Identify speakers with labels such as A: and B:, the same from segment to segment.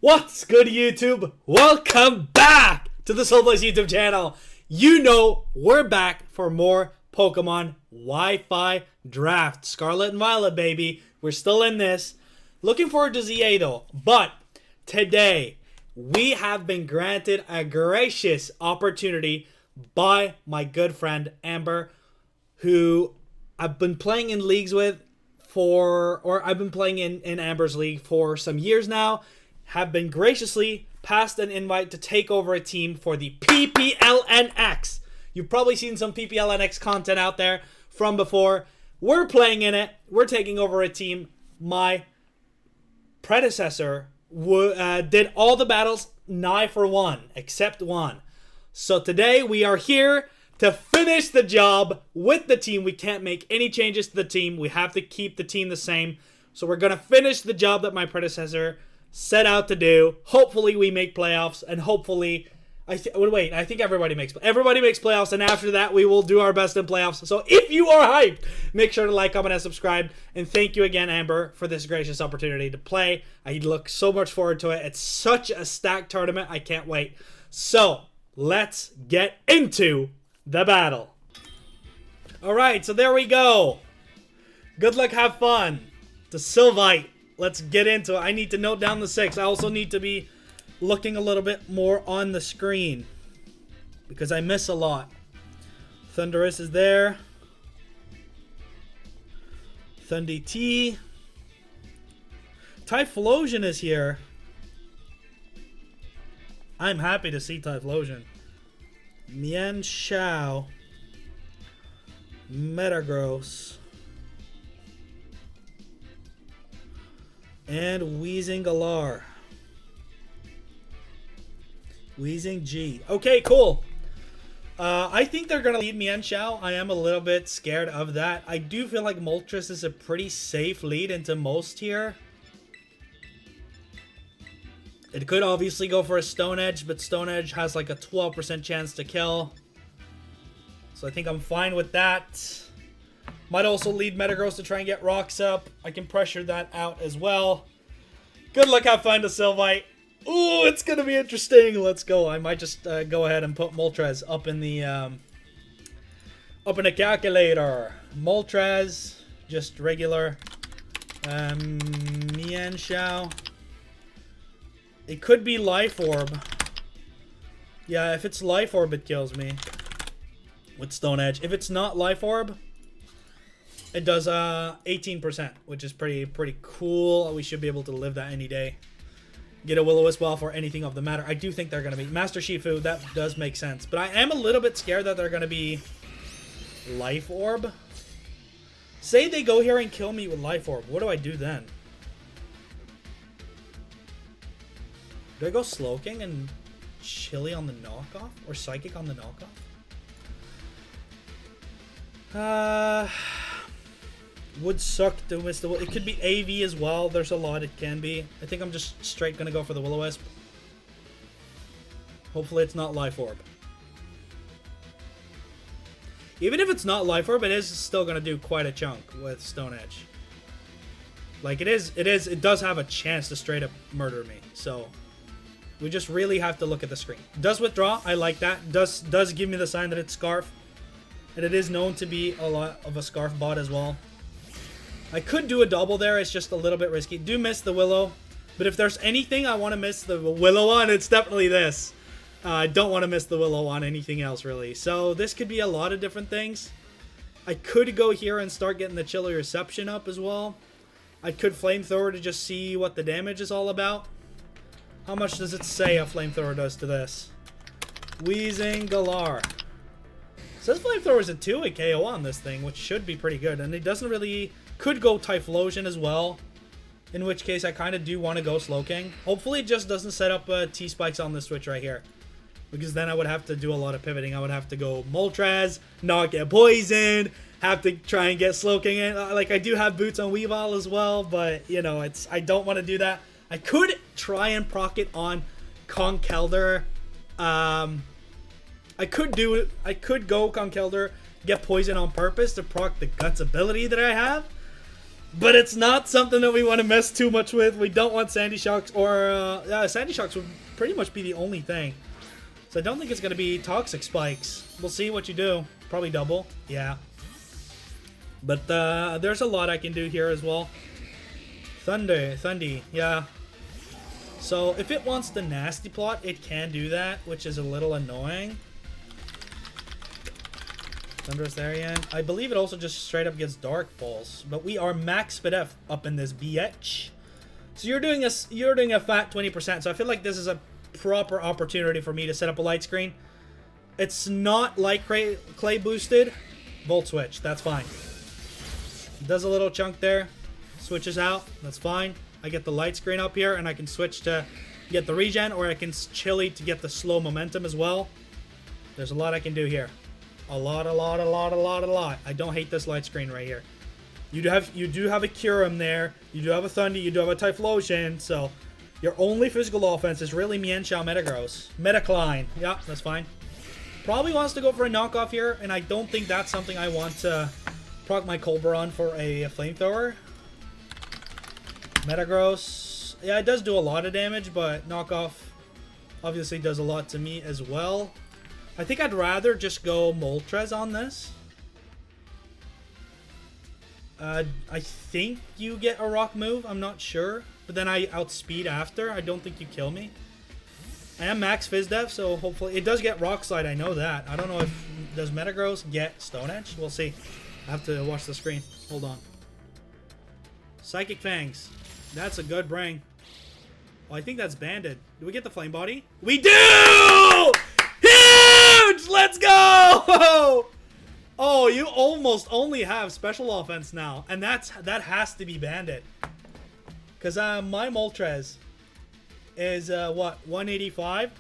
A: What's good, YouTube? Welcome back to the Soulboys YouTube channel. You know we're back for more Pokemon Wi-Fi draft. Scarlet and Violet, baby. We're still in this. Looking forward to ZA though. But today we have been granted a gracious opportunity by my good friend Amber, who I've been playing in leagues with I've been playing in Amber's league for some years now. Have been graciously passed an invite to take over a team for the PPL NX. You've probably seen some PPL NX content out there from before. We're playing in it. We're taking over a team. My predecessor did all the battles nigh for one, except one. So today we are here to finish the job with the team. We can't make any changes to the team. We have to keep the team the same. So we're going to finish the job that my predecessor set out to do. Hopefully we make playoffs, and hopefully I think everybody makes playoffs, and after that we will do our best in playoffs. So if you are hyped, make sure to like, comment, and subscribe. And thank you again, Amber, for this gracious opportunity to play. I look so much forward to it. It's such a stacked tournament. I can't wait. So let's get into the battle. Alright, so there we go. Good luck, have fun. To Sylvite. Let's get into it. I need to note down the 6. I also need to be looking a little bit more on the screen because I miss a lot. Thundurus is there. Thundy T. Typhlosion is here. I'm happy to see Typhlosion. Mian Shao. Metagross. And Wheezing Galar. Wheezing G. Okay, cool. I think they're going to lead Mian Shao. I am a little bit scared of that. I do feel like Moltres is a pretty safe lead into most here. It could obviously go for a Stone Edge, but Stone Edge has like a 12% chance to kill. So I think I'm fine with that. Might also lead Metagross to try and get rocks up. I can pressure that out as well. Good luck, have fun to Sylvite. Ooh, it's going to be interesting. Let's go. I might just go ahead and put Moltres up in the calculator. Moltres, just regular. Mian Shao. It could be Life Orb. Yeah, if it's Life Orb, it kills me with Stone Edge. If it's not Life Orb, it does 18%, which is pretty cool. We should be able to live that any day. Get a Will-O-Wisp ball for anything of the matter. I do think they're going to be Master Shifu. That does make sense. But I am a little bit scared that they're going to be Life Orb. Say they go here and kill me with Life Orb. What do I do then? Do I go Slowking and Chili on the knockoff? Or Psychic on the knockoff? Would suck to miss the... It could be AV as well. There's a lot it can be. I think I'm just straight going to go for the Will-O-Wisp. Hopefully it's not Life Orb. Even if it's not Life Orb, it is still going to do quite a chunk with Stone Edge. Like, it does have a chance to straight up murder me. So, we just really have to look at the screen. Does withdraw. I like that. Does give me the sign that it's Scarf. And it is known to be a lot of a Scarf bot as well. I could do a double there. It's just a little bit risky. Do miss the Willow. But if there's anything I want to miss the Willow on, it's definitely this. I don't want to miss the Willow on anything else, really. So this could be a lot of different things. I could go here and start getting the Chilly Reception up as well. I could Flamethrower to just see what the damage is all about. How much does it say a Flamethrower does to this? Wheezing Galar. It says Flamethrower is a 2-hit KO on this thing, which should be pretty good. And it doesn't really... Could go Typhlosion as well, in which case I kind of do want to go Slowking. Hopefully it just doesn't set up T-Spikes on the switch right here, because then I would have to do a lot of pivoting. I would have to go Moltres, not get poisoned, have to try and get Slowking in. Like, I do have Boots on Weavile as well, but, you know, I don't want to do that. I could try and proc it on Conkeldurr. I could go Conkeldurr, get poison on purpose to proc the Guts ability that I have. But it's not something that we want to mess too much with. We don't want Sandy Shocks or... Sandy Shocks would pretty much be the only thing. So I don't think it's going to be Toxic Spikes. We'll see what you do. Probably double. Yeah. But there's a lot I can do here as well. Thundy. Yeah. So if it wants the Nasty Plot, it can do that, which is a little annoying. Thunderous Therian. I believe it also just straight up gets Dark Pulse, but we are max SpDef up in this BH. So you're doing a fat 20%. So I feel like this is a proper opportunity for me to set up a light screen. It's not like clay boosted. Volt switch. That's fine. Does a little chunk there. Switches out. That's fine. I get the light screen up here, and I can switch to get the regen, or I can chili to get the slow momentum as well. There's a lot I can do here. A lot. I don't hate this light screen right here. You do have a Curum there. You do have a Thundy. You do have a Typhlosion. So your only physical offense is really Mienshao Metagross. Metacline. Yeah, that's fine. Probably wants to go for a knockoff here, and I don't think that's something I want to proc my Colbur for a flamethrower. Metagross. Yeah, it does do a lot of damage, but knockoff obviously does a lot to me as well. I think I'd rather just go Moltres on this. I think you get a rock move. I'm not sure. But then I outspeed after. I don't think you kill me. I am max PhysDef, so hopefully... It does get Rock Slide, I know that. I don't know if... Does Metagross get Stone Edge? We'll see. I have to watch the screen. Hold on. Psychic Fangs. That's a good bring. Oh, I think that's banded. Do we get the Flame Body? We do! Huge! Let's go! Oh, you almost only have special offense now. And that has to be banded. Because my Moltres is, what, 185?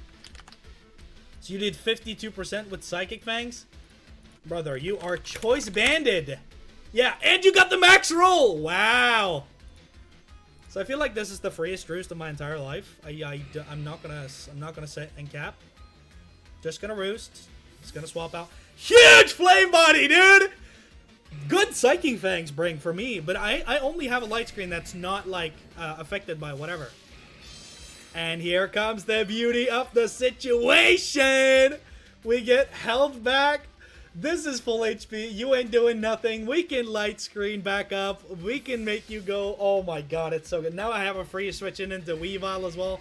A: So you did 52% with Psychic Fangs? Brother, you are choice banded. Yeah, and you got the max roll! Wow! So I feel like this is the freest roost of my entire life. I'm not gonna sit and cap. Just gonna roost. Just gonna swap out. Huge Flame Body, dude! Good Psychic Fangs bring for me, but I only have a light screen that's not, like, affected by whatever. And here comes the beauty of the situation! We get health back. This is full HP. You ain't doing nothing. We can light screen back up. We can make you go. Oh my god, it's so good. Now I have a free switch into Weavile as well.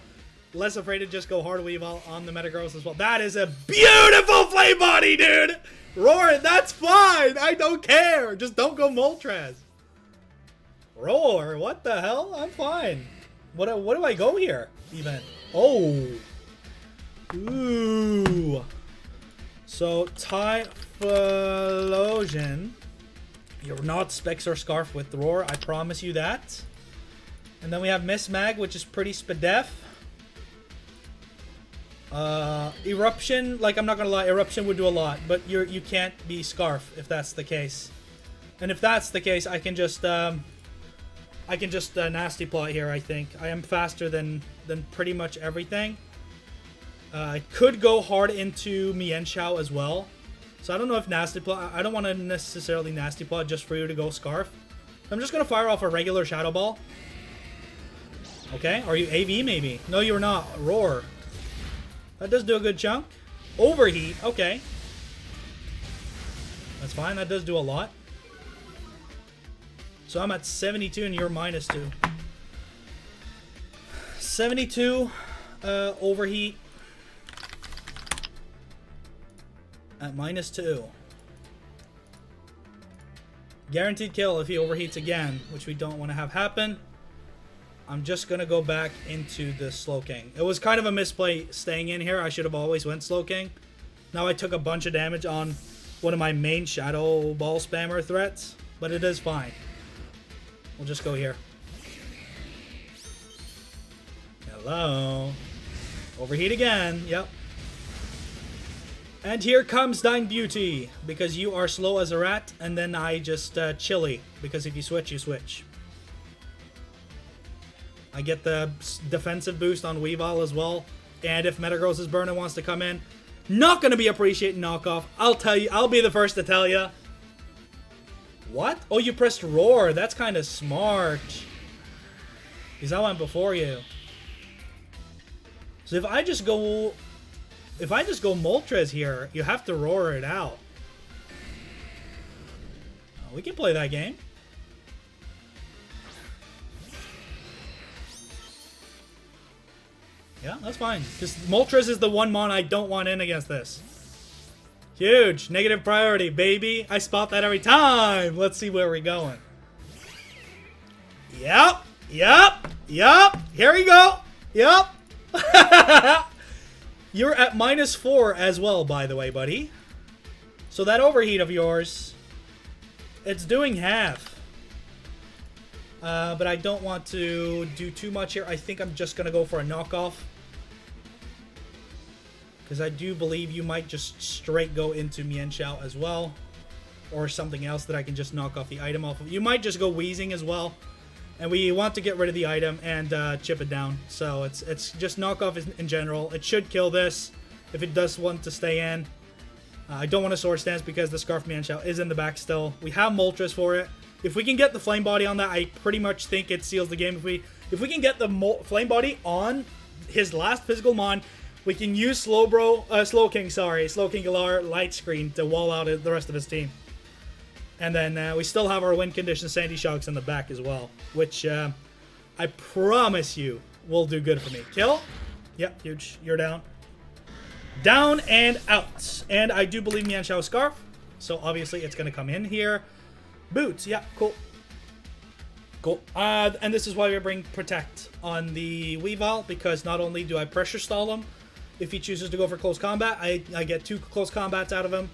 A: Less afraid to just go hard Weavile on the Metagross as well. That is a beautiful Flame Body, dude! Roar, that's fine. I don't care. Just don't go Moltres. Roar, what the hell? I'm fine. What do I go here, even? Oh. Ooh. So, Typhlosion. You're not Specs or Scarf with Roar, I promise you that. And then we have Miss Mag, which is pretty SpDef. Eruption, like, I'm not gonna lie, Eruption would do a lot, but you can't be Scarf if that's the case. And if that's the case, I can just Nasty Plot here, I think. I am faster than pretty much everything. I could go hard into Mienshao as well. So I don't know if Nasty Plot... I don't want to necessarily Nasty Plot just for you to go Scarf. I'm just going to fire off a regular Shadow Ball. Okay, are you AV maybe? No, you're not. Roar. That does do a good chunk. Overheat, okay. That's fine, that does do a lot. So I'm at 72 and you're -2. 72, overheat. At -2. Guaranteed kill if he overheats again, which we don't want to have happen. I'm just going to go back into the Slowking. It was kind of a misplay staying in here. I should have always went Slowking. Now I took a bunch of damage on one of my main Shadow Ball spammer threats, but it is fine. We'll just go here. Hello. Overheat again. Yep. And here comes Thine Beauty, because you are slow as a rat, and then I just chili, because if you switch, you switch. I get the defensive boost on Weavile as well, and if Metagross's Burner wants to come in, not going to be appreciating knockoff. I'll tell you, I'll be the first to tell you. What? Oh, you pressed roar. That's kind of smart. Because I went before you. So if I just go Moltres here, you have to roar it out. Oh, we can play that game. Yeah, that's fine. Because Moltres is the one mon I don't want in against this. Huge. Negative priority, baby. I spot that every time. Let's see where we're going. Yep. Yep. Yep. Here we go. Yep. You're at -4 as well, by the way, buddy. So that overheat of yours, it's doing half. But I don't want to do too much here. I think I'm just going to go for a knockoff. Because I do believe you might just straight go into Mienshao as well. Or something else that I can just knock off the item off of. You might just go Wheezing as well. And we want to get rid of the item and chip it down. So it's just knockoff in general. It should kill this if it does want to stay in. I don't want a Sword Stance because the Scarf Mienshao is in the back still. We have Moltres for it. If we can get the Flame Body on that, I pretty much think it seals the game. If we can get the Flame Body on his last physical mon, we can use Slowking Galar Light Screen to wall out the rest of his team. And then we still have our win condition Sandy Shocks in the back as well, which I promise you will do good for me. Kill. Yep, huge. You're down. Down and out. And I do believe Mienshao Scarf, so obviously it's going to come in here. Boots. Yeah, cool. Cool. And this is why we bring Protect on the Weavile, because not only do I pressure stall him, if he chooses to go for close combat, I get 2 close combats out of him.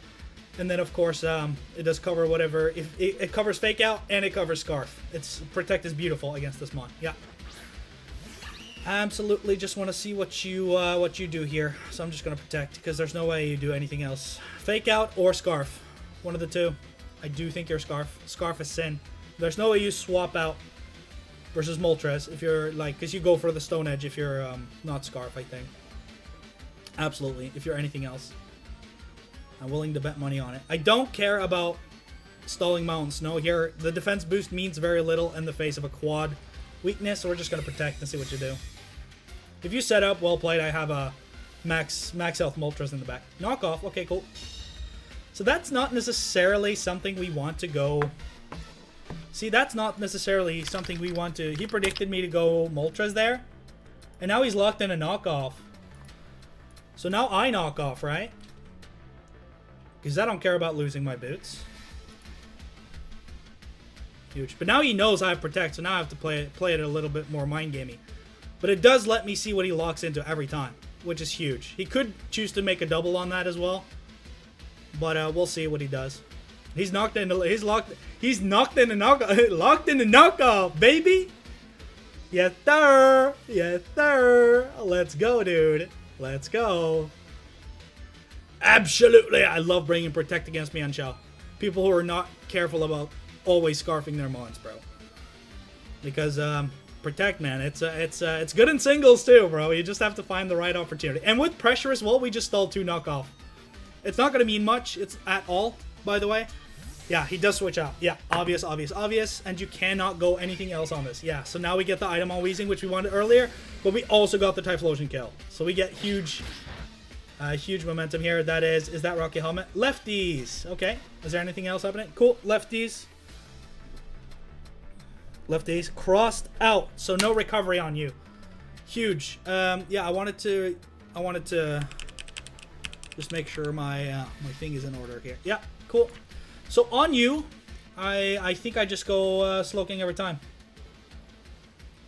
A: And then, of course, it does cover whatever. If it covers Fake Out and it covers Scarf. Protect is beautiful against this mon. Yeah. Absolutely just want to see what you do here. So I'm just going to Protect because there's no way you do anything else. Fake Out or Scarf. One of the two. I do think you're Scarf. Scarf is sin. There's no way you swap out versus Moltres if you're like, because you go for the Stone Edge if you're not Scarf, I think. Absolutely. If you're anything else. I'm willing to bet money on it. I don't care about stalling Mountain Snow here. The defense boost means very little in the face of a quad weakness, so we're just going to Protect and see what you do. If you set up, well played. I have a max health Moltres in the back. Knock off. Okay, cool. So that's not necessarily something we want to go... See, that's not necessarily something we want to... He predicted me to go Moltres there, and now he's locked in a knockoff. So now I knock off, right? Because I don't care about losing my boots. Huge. But now he knows I have Protect, so now I have to play it a little bit more mind gamey. But it does let me see what he locks into every time, which is huge. He could choose to make a double on that as well. But we'll see what he does. He's knocked into locked in the knockoff, baby. Yes, sir. Yes, sir. Let's go, dude. Let's go. Absolutely, I love bringing Protect against Mienshao. People who are not careful about always scarfing their mons, bro. Because Protect, man, it's good in singles too, bro. You just have to find the right opportunity. And with pressure as well, we just stalled 2 knockoff. It's not gonna mean much. It's at all, by the way. Yeah, he does switch out. Yeah, obvious, obvious, obvious. And you cannot go anything else on this. Yeah, so now we get the item on Wheezing, which we wanted earlier, but we also got the Typhlosion kill. So we get huge momentum here. Is that Rocky Helmet? Lefties. Okay. Is there anything else happening? Cool. Lefties. Lefties. Crossed out. So no recovery on you. Huge. Yeah, I wanted to just make sure my thing is in order here. Yeah, cool. So on you, I think I just go Slowking every time.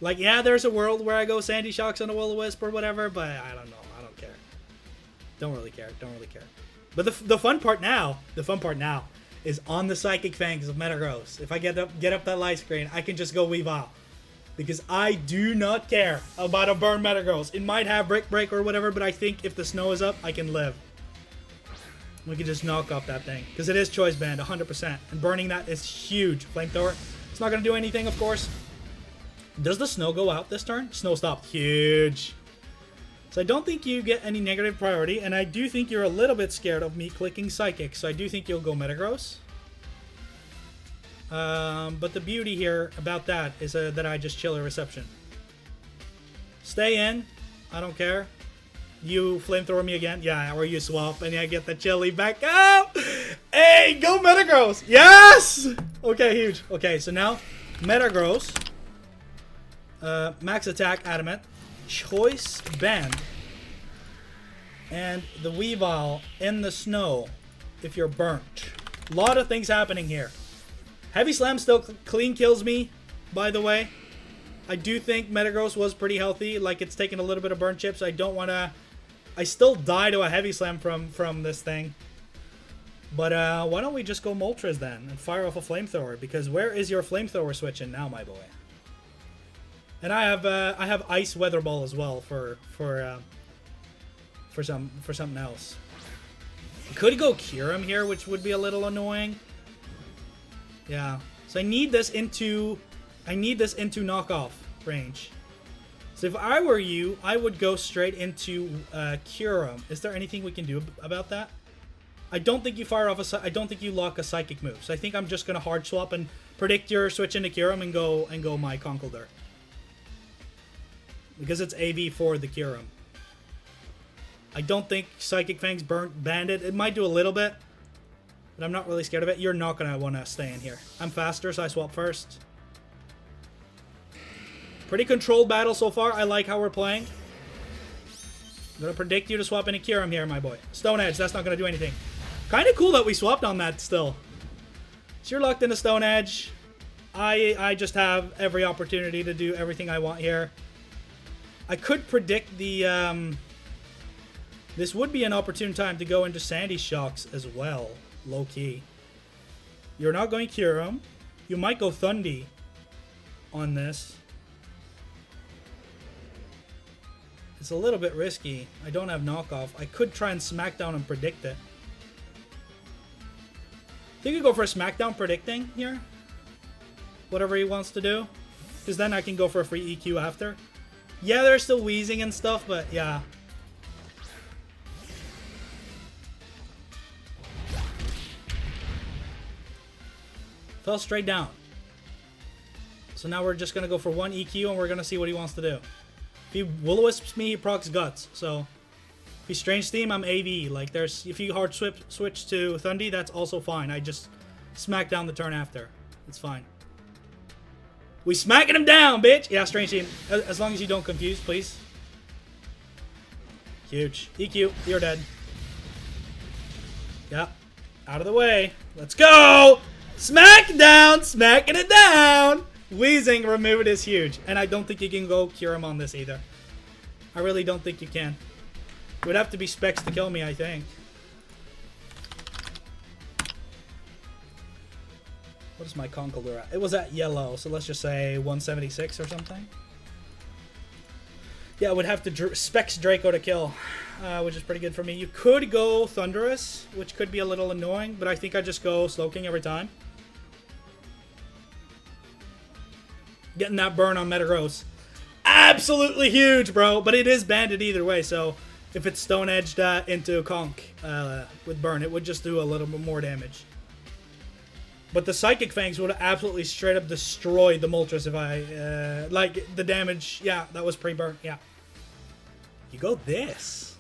A: Like, yeah, there's a world where I go Sandy Shocks on a Will-O-Wisp or whatever, but I don't know. I don't care. Don't really care. Don't really care. But the fun part now is on the Psychic Fangs of Metagross. If I get up that light screen, I can just go Weavile. Because I do not care about a burn Metagross. It might have Brick Break or whatever, but I think if the snow is up, I can live. We can just knock off that thing. Because it is Choice Band, 100%. And burning that is huge. Flamethrower. It's not going to do anything, of course. Does the snow go out this turn? Snow stopped. Huge. So I don't think you get any negative priority. And I do think you're a little bit scared of me clicking Psychic. So I do think you'll go Metagross. But the beauty here about that is that I just chill a reception. Stay in. I don't care. You flamethrower me again? Yeah, or you swap and I get the chili back out. Hey, go Metagross. Yes! Okay, huge. Okay, so now Metagross. Max attack, adamant. Choice band. And the Weavile in the snow if you're burnt. A lot of things happening here. Heavy Slam still clean kills me, by the way. I do think Metagross was pretty healthy. Like, it's taken a little bit of burn chips. I don't want to... I still die to a Heavy Slam from this thing. But why don't we just go Moltres then and fire off a Flamethrower? Because where is your Flamethrower switching now, my boy? And I have Ice Weather Ball as well for something else. Could go Kyurem here, which would be a little annoying. Yeah. So I need this into knockoff range. So if I were you, I would go straight into Kyurem. Is there anything we can do about that? I don't think you fire off I don't think you lock a psychic move. So I think I'm just gonna hard swap and predict your switch into Kyurem and go my Conkeldurr. Because it's AV for the Kyurem. I don't think Psychic Fang's banded. It might do a little bit, but I'm not really scared of it. You're not going to want to stay in here. I'm faster, so I swap first. Pretty controlled battle so far. I like how we're playing. I'm going to predict you to swap into Kyurem here, my boy. Stone Edge, that's not going to do anything. Kind of cool that we swapped on that still. So you're locked into Stone Edge. I just have every opportunity to do everything I want here. I could predict the... This would be an opportune time to go into Sandy Shocks as well, low-key. You're not going Kyurem. You might go Thundy on this. It's a little bit risky. I don't have knockoff. I could try and Smackdown and predict it. I think you go for a Smackdown predicting here. Whatever he wants to do. Because then I can go for a free EQ after. Yeah, they're still wheezing and stuff, but yeah. Fell straight down. So now we're just going to go for one EQ and we're going to see what he wants to do. If he Will-O-Wisps me, he procs Guts. So if he Strange Steam, I'm AV. Like, if you hard switch to Thundy, that's also fine. I just smack down the turn after. It's fine. We smacking him down, bitch! Yeah, Strange Steam. As long as you don't confuse, please. Huge. EQ, you're dead. Yeah. Out of the way. Let's go! Smackdown! Smacking it down! Wheezing removed is huge. And I don't think you can go Kyurem on this either. I really don't think you can. It would have to be Specs to kill me, I think. What is my Conkeldurr at? It was at yellow, so let's just say 176 or something. Yeah, I would have to Specs Draco to kill, which is pretty good for me. You could go Thunderous, which could be a little annoying, but I think I just go Slowking every time. Getting that burn on Metagross. Absolutely huge, bro. But it is banded either way, so if it's Stone Edged into Conk with burn, it would just do a little bit more damage. But the Psychic Fangs would have absolutely straight up destroyed the Moltres if I... like, the damage... Yeah, that was pre-burn. Yeah. You go this.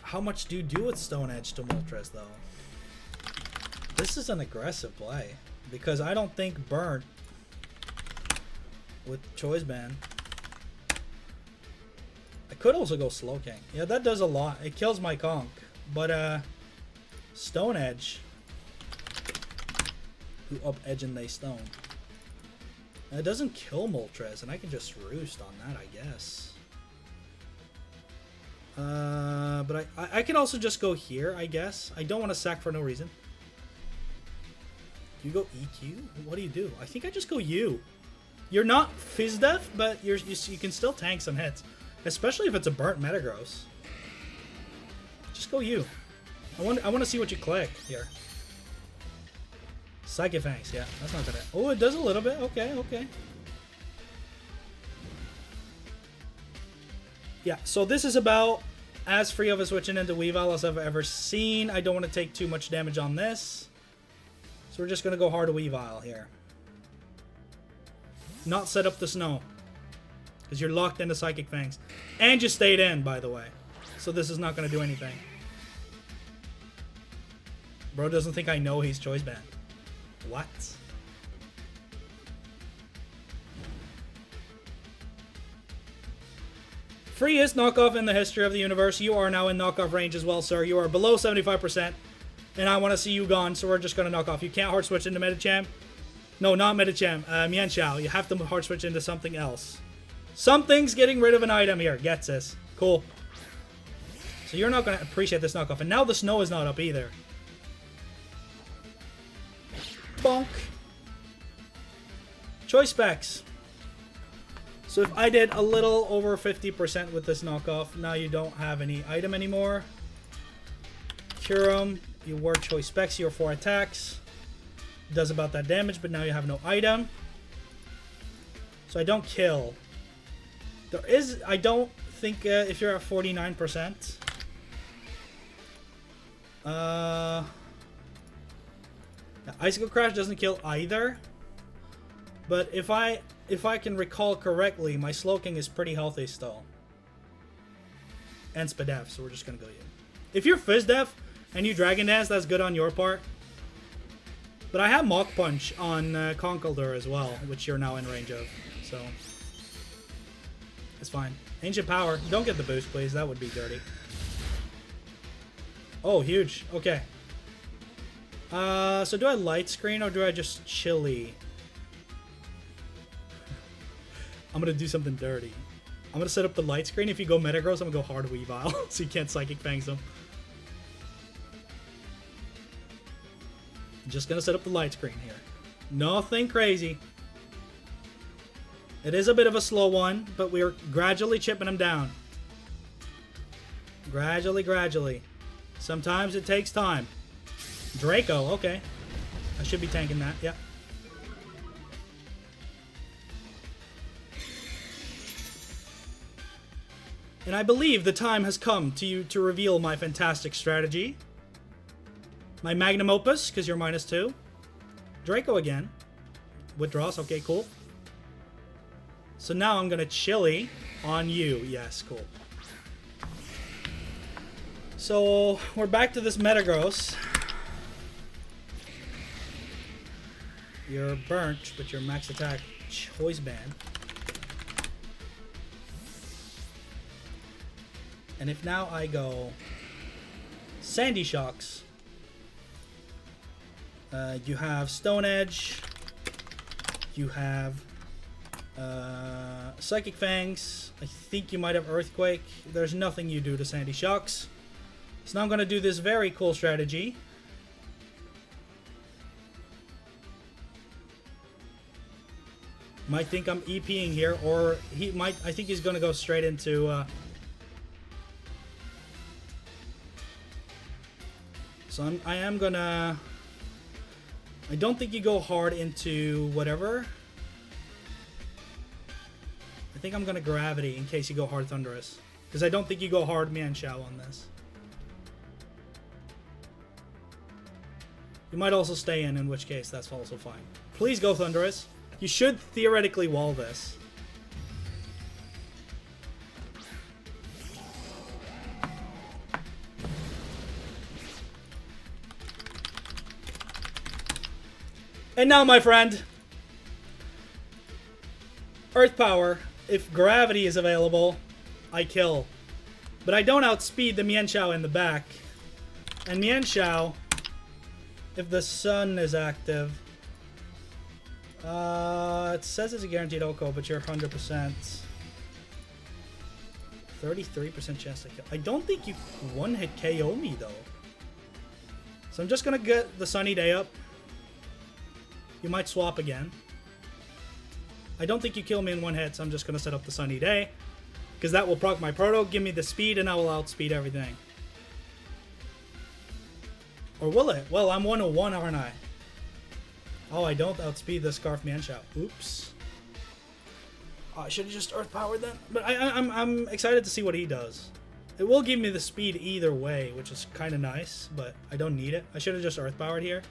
A: How much do you do with Stone Edge to Moltres, though? This is an aggressive play. Because I don't think burn with Choice Band. I could also go Slowking. Yeah, that does a lot. It kills my Conk. But, Stone Edge. Who up edge and they stone. And it doesn't kill Moltres, and I can just roost on that, I guess. But I can also just go here, I guess. I don't want to sack for no reason. Do you go EQ? What do you do? I think I just go U. You're not Fizz Def, but you can still tank some hits. Especially if it's a burnt Metagross. Just go U. I want to see what you click here. Psychic Fangs, yeah, that's not gonna... Oh, it does a little bit. Okay, okay. Yeah, so this is about as free of a switching into Weavile as I've ever seen. I don't want to take too much damage on this. So we're just going to go hard Weavile here. Not set up the snow. Because you're locked into Psychic Fangs. And you stayed in, by the way. So this is not going to do anything. Bro doesn't think I know he's choice banned. What? Freest knockoff in the history of the universe. You are now in knockoff range as well, sir. You are below 75%. And I want to see you gone, so we're just going to knock off. You can't hard switch into Medicham. No, not Medicham. Mienshao. You have to hard switch into something else. Something's getting rid of an item here. Gets this. Cool. So you're not going to appreciate this knockoff. And now the snow is not up either. Bonk. Choice specs. So if I did a little over 50% with this knockoff, now you don't have any item anymore. Curum. You were choice specs. Your 4 attacks. Does about that damage, but now you have no item. So I don't kill. There is, I don't think if you're at 49%. Icicle Crash doesn't kill either. But if I can recall correctly, my Slowking is pretty healthy still. And Spadef, so we're just gonna go you. If you're Fizdef and you Dragon Dance, that's good on your part. But I have Mach Punch on Conkeldurr as well, which you're now in range of. So it's fine. Ancient Power. Don't get the boost, please. That would be dirty. Oh, huge. Okay. So do I Light Screen or do I just Chili? I'm going to do something dirty. I'm going to set up the Light Screen. If you go Metagross, I'm going to go hard Weavile so you can't Psychic Fangs them. Just going to set up the Light Screen here. Nothing crazy. It is a bit of a slow one, but we're gradually chipping them down. Gradually. Sometimes it takes time. Draco, okay. I should be tanking that, yeah. And I believe the time has come to reveal my fantastic strategy. My Magnum Opus, because you're -2. Draco again. Withdraws, okay, cool. So now I'm going to Chili on you. Yes, cool. So we're back to this Metagross. You're burnt, but your max attack choice band. And if now I go Sandy Shocks, you have Stone Edge, you have Psychic Fangs, I think you might have Earthquake. There's nothing you do to Sandy Shocks. So now I'm going to do this very cool strategy. Might think I'm EPing here, or he might. I think he's going to go straight into. So I am gonna. I don't think you go hard into whatever. I think I'm gonna Gravity in case you go hard Thunderous, because I don't think you go hard Mienshao on this. You might also stay in which case that's also fine. Please go Thunderous. You should theoretically wall this. And now, my friend, Earth Power, if Gravity is available, I kill. But I don't outspeed the Mienshao in the back. And Mienshao, if the Sun is active, it says it's a guaranteed OHKO, but you're 100%. 33% chance to kill. I don't think you one-hit KO me, though. So I'm just going to get the Sunny Day up. You might swap again. I don't think you kill me in one hit, so I'm just going to set up the Sunny Day. Because that will proc my Proto, give me the speed, and I will outspeed everything. Or will it? Well, I'm 101, aren't I? Oh, I don't outspeed the Scarf Mienshao. Oops. Oh, I should have just Earth Powered then. But I'm excited to see what he does. It will give me the speed either way, which is kind of nice, but I don't need it. I should have just Earth Powered here.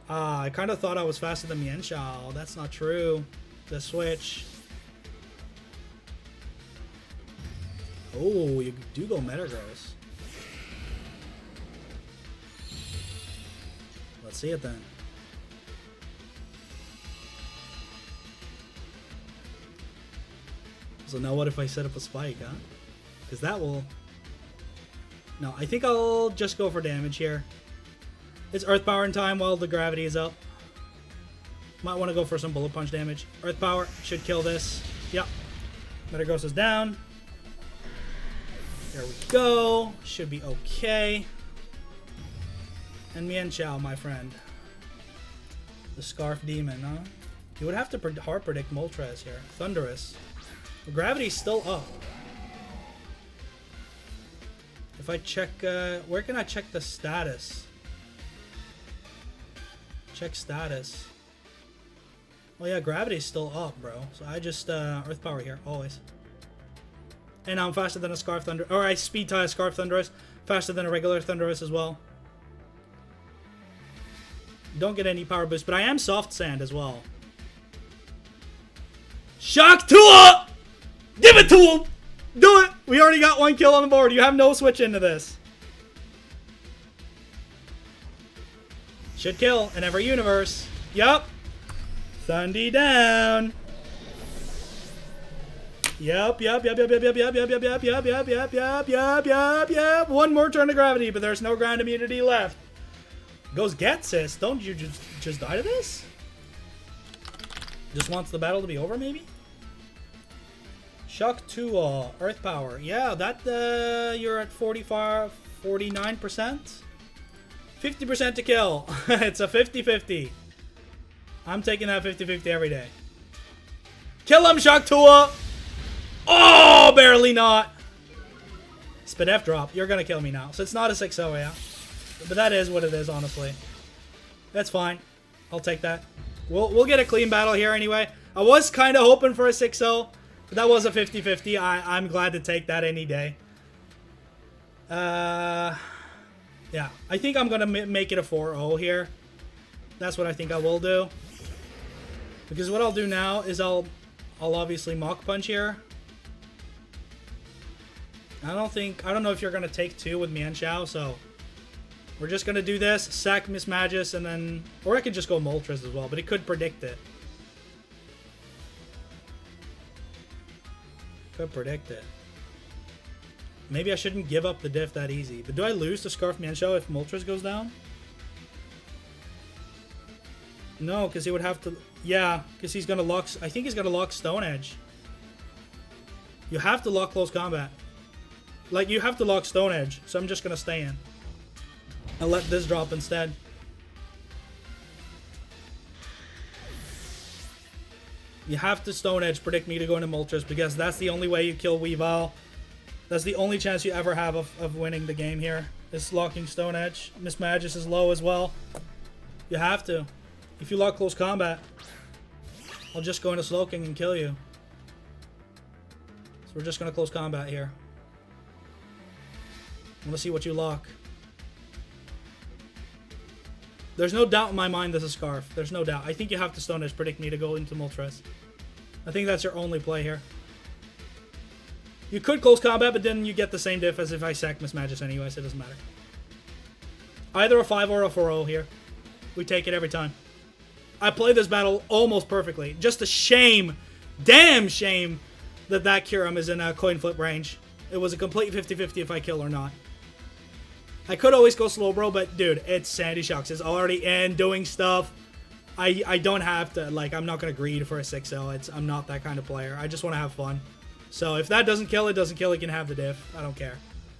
A: I kind of thought I was faster than Mienshao. That's not true. The switch. Oh, you do go Metagross. Let's see it then. So now what if I set up a spike, huh? Because that will... No, I think I'll just go for damage here. It's Earth Power in time while the gravity is up. Might want to go for some Bullet Punch damage. Earth Power should kill this. Yep. Metagross is down. There we go. Should be okay. And Mienshao, my friend. The Scarf Demon, huh? You would have to hard predict Moltres here. Thunderous. The gravity's still up. If I check, where can I check the status? Check status. Oh yeah, gravity's still up, bro. So I just, Earth Power here, always. And I'm faster than a Scarf Thunder, or I speed tie a Scarf Thunderous. Faster than a regular Thunderous as well. Don't get any power boost, but I am Soft Sand as well. Shock Tool! Give it to him! Do it! We already got one kill on the board. You have no switch into this. Should kill in every universe. Yup. Thundy down. Yup. One more turn of gravity, but there's no ground immunity left. Goes Getsis. Don't you just die to this? Just wants the battle to be over, maybe? Shock 2, Earth Power. Yeah, that, you're at 49%. 50% to kill. It's a 50-50. I'm taking that 50-50 every day. Kill him, Shock 2! Oh, barely not. Spit F drop. You're gonna kill me now. So it's not a 6-0, yeah. But that is what it is, honestly. That's fine. I'll take that. We'll get a clean battle here anyway. I was kind of hoping for a 6-0. But that was a 50-50. I'm glad to take that any day. Yeah. I think I'm going to make it a 4-0 here. That's what I think I will do. Because what I'll do now is I'll obviously Mach Punch here. I don't know if you're going to take 2 with Mienshao, so we're just going to do this, sack Mismagius, and then... Or I could just go Moltres as well, but it could predict it. Could predict it. Maybe I shouldn't give up the diff that easy. But do I lose to Scarf Mienshao if Moltres goes down? No, because he would have to... Yeah, because he's going to lock... I think he's going to lock Stone Edge. You have to lock Close Combat. Like, you have to lock Stone Edge. So I'm just going to stay in. And let this drop instead. You have to Stone Edge predict me to go into Moltres because that's the only way you kill Weavile. That's the only chance you ever have of winning the game here. Is locking Stone Edge. Mismagius is low as well. You have to. If you lock Close Combat, I'll just go into Slowking and kill you. So we're just going to Close Combat here. I want to see what you lock. There's no doubt in my mind this is Scarf. There's no doubt. I think you have to Stone Edge predict me to go into Moltres. I think that's your only play here. You could Close Combat, but then you get the same diff as if I sack Mismagius anyway, so it doesn't matter. Either a 5 or a 4-0 here. We take it every time. I played this battle almost perfectly. Just a shame, damn shame, that Kyurem is in a coin flip range. It was a complete 50-50 if I kill or not. I could always go slow, bro, but dude, it's Sandy Shocks. It's already in doing stuff. I don't have to, like, I'm not going to greed for a 6-0. I'm not that kind of player. I just want to have fun. So if that doesn't kill, it doesn't kill. It can have the diff. I don't care.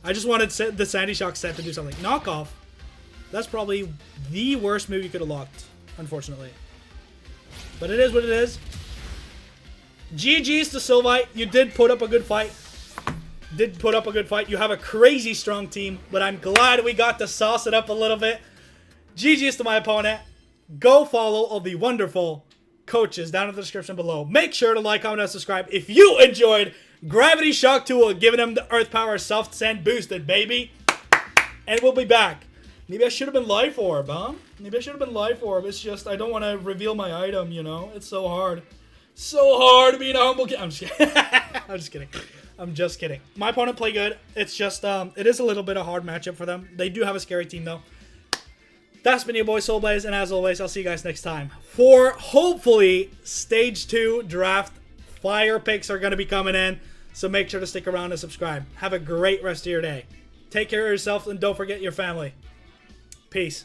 A: I just wanted the Sandy Shock set to do something. Knockoff. That's probably the worst move you could have locked, unfortunately. But it is what it is. GG's to Sylvite. You did put up a good fight. You have a crazy strong team, but I'm glad we got to sauce it up a little bit. GG's to my opponent. Go follow all the wonderful coaches down in the description below. Make sure to like, comment, and subscribe if you enjoyed Gravity Shock Tool, giving him the Earth Power Soft Sand boosted, baby. And we'll be back. Maybe I should have been Life Orb, huh? Maybe I should have been Life Orb. It's just, I don't want to reveal my item, you know? It's so hard. So hard being a humble kid. I'm just kidding. I'm just kidding. I'm just kidding. My opponent play good. It's just, it is a little bit of a hard matchup for them. They do have a scary team, though. That's been your boy Soulblaze, and as always, I'll see you guys next time. For, hopefully, Stage 2 draft fire picks are going to be coming in, so make sure to stick around and subscribe. Have a great rest of your day. Take care of yourself, and don't forget your family. Peace.